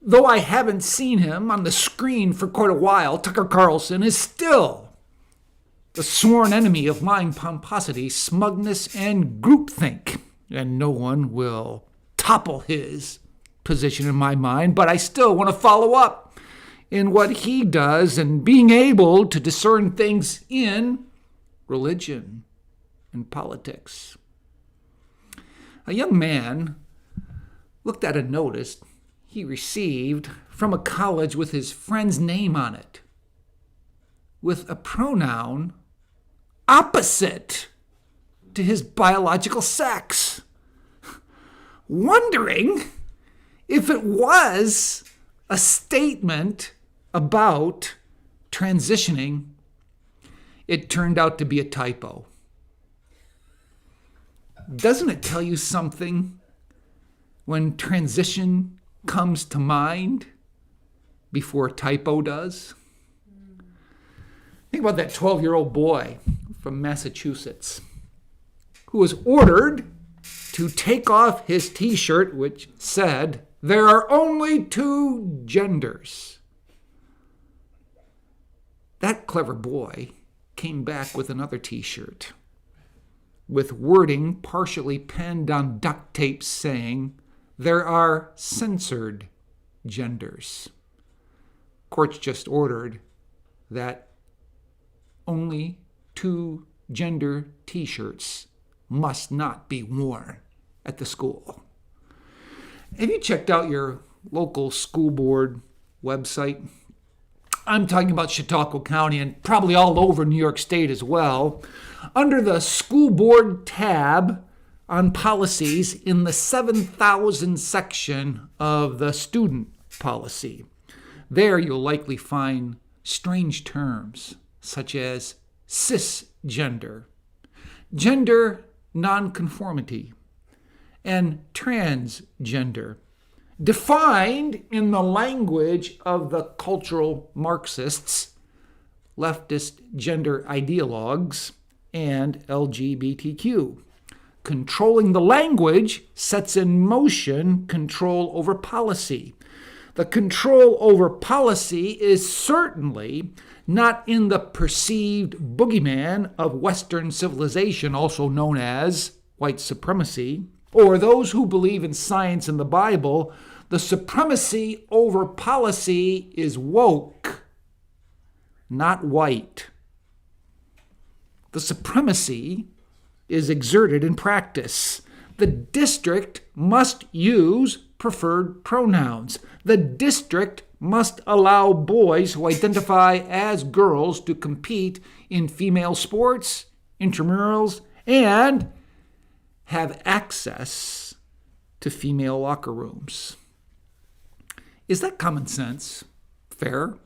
Though I haven't seen him on the screen for quite a while, Tucker Carlson is still the sworn enemy of mind pomposity, smugness, and groupthink. And no one will topple his position in my mind, but I still want to follow up in what he does and being able to discern things in religion and politics. A young man looked at a notice he received from a college with his friend's name on it, with a pronoun opposite to his biological sex, wondering if it was a statement about transitioning. It turned out to be a typo. Doesn't it tell you something when transition comes to mind before a typo does? Think about that 12-year-old boy from Massachusetts who was ordered to take off his T-shirt, which said, "There are only two genders." That clever boy came back with another T-shirt with wording partially penned on duct tape saying, "There are censored genders." Courts just ordered that only two gender T-shirts must not be worn at the school. Have you checked out your local school board website? I'm talking about Chautauqua County and probably all over New York State as well. Under the school board tab on policies in the 7,000 section of the student policy, there you'll likely find strange terms such as cisgender, gender nonconformity, and transgender, defined in the language of the cultural Marxists, leftist gender ideologues, and LGBTQ. Controlling the language sets in motion control over policy. The control over policy is certainly not in the perceived boogeyman of Western civilization, also known as white supremacy, or those who believe in science and the Bible. The supremacy over policy is woke, not white. The supremacy is exerted in practice. The district must use preferred pronouns. The district must allow boys who identify as girls to compete in female sports, intramurals, and have access to female locker rooms. Is that common sense? Fair?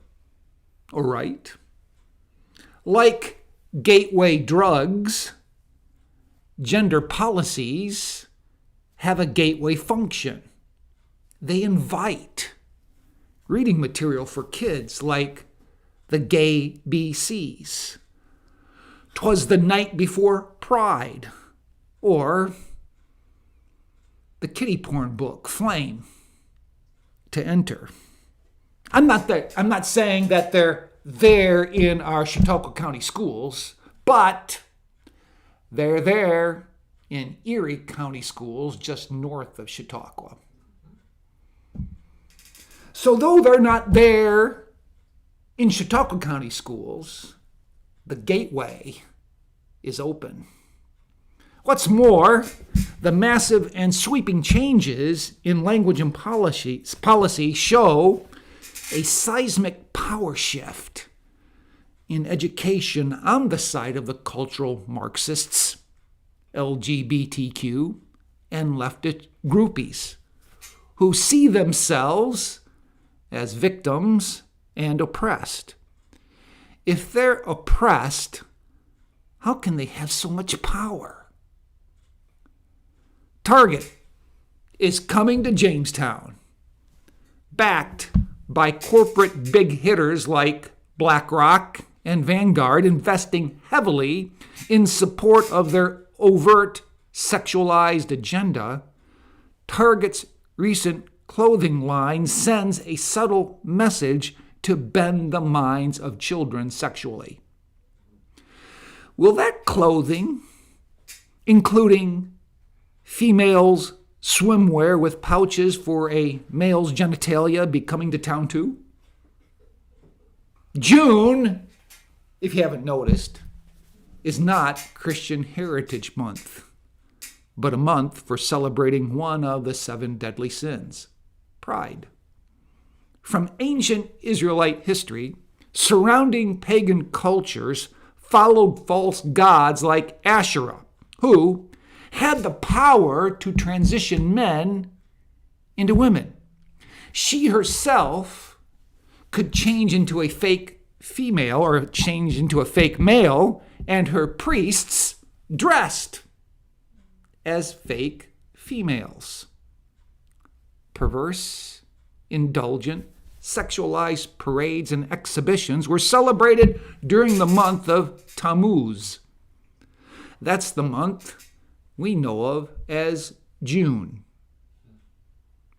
Or right? Like gateway drugs, gender policies have a gateway function. They invite reading material for kids like the Gay BCs, 'Twas the Night Before Pride, or the kiddie porn book, Flame, to enter. I'm not saying that they're there in our Chautauqua County schools, but they're there in Erie County schools just north of Chautauqua. So though they're not there in Chautauqua County schools, the gateway is open. What's more, the massive and sweeping changes in language and policy show a seismic power shift in education on the side of the cultural Marxists, LGBTQ, and leftist groupies who see themselves as victims and oppressed. If they're oppressed, how can they have so much power? Target is coming to Jamestown, backed by corporate big hitters like BlackRock and Vanguard, investing heavily in support of their overt sexualized agenda. Target's recent clothing line sends a subtle message to bend the minds of children sexually. Will that clothing, including females' swimwear with pouches for a male's genitalia, be coming to town too? June, if you haven't noticed, is not Christian Heritage Month, but a month for celebrating one of the 7 deadly sins, pride. From ancient Israelite history, surrounding pagan cultures followed false gods like Asherah, who had the power to transition men into women. She herself could change into a fake female or change into a fake male, and her priests dressed as fake females. Perverse, indulgent, sexualized parades and exhibitions were celebrated during the month of Tammuz. That's the month we know of as June.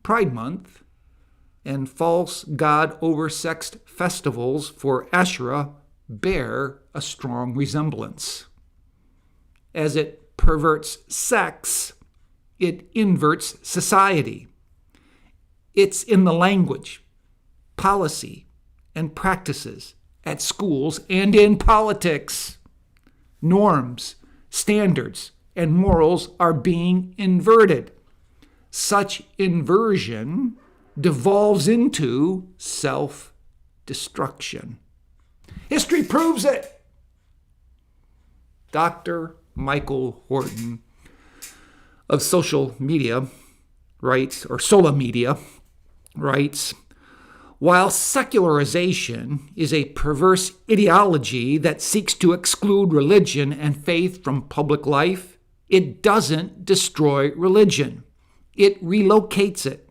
Pride Month and false god oversexed festivals for Asherah bear a strong resemblance. As it perverts sex, it inverts society. It's in the language, policy, and practices at schools and in politics. Norms, standards, and morals are being inverted. Such inversion devolves into self-destruction. History proves it. Dr. Michael Horton of social media writes, or Sola Media writes, while secularization is a perverse ideology that seeks to exclude religion and faith from public life, it doesn't destroy religion. It relocates it.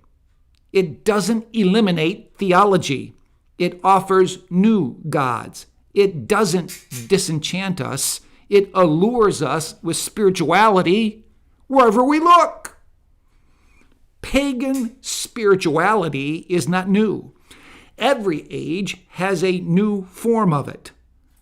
It doesn't eliminate theology. It offers new gods. It doesn't disenchant us. It allures us with spirituality wherever we look. Pagan spirituality is not new. Every age has a new form of it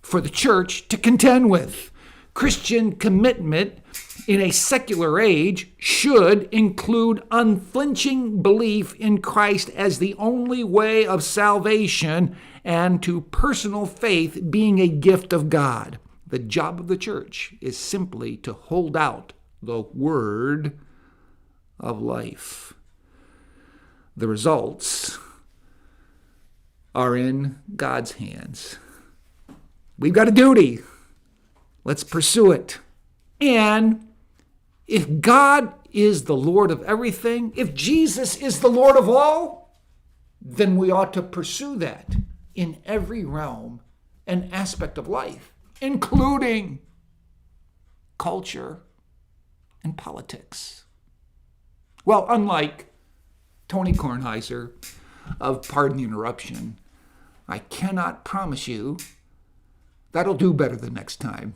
for the church to contend with. Christian commitment in a secular age should include unflinching belief in Christ as the only way of salvation and to personal faith being a gift of God. The job of the church is simply to hold out the word of life. The results are in God's hands. We've got a duty. Let's pursue it. And if God is the Lord of everything, if Jesus is the Lord of all, then we ought to pursue that in every realm and aspect of life, including culture and politics. Well, unlike Tony Kornheiser of Pardon the Interruption, I cannot promise you that'll do better the next time.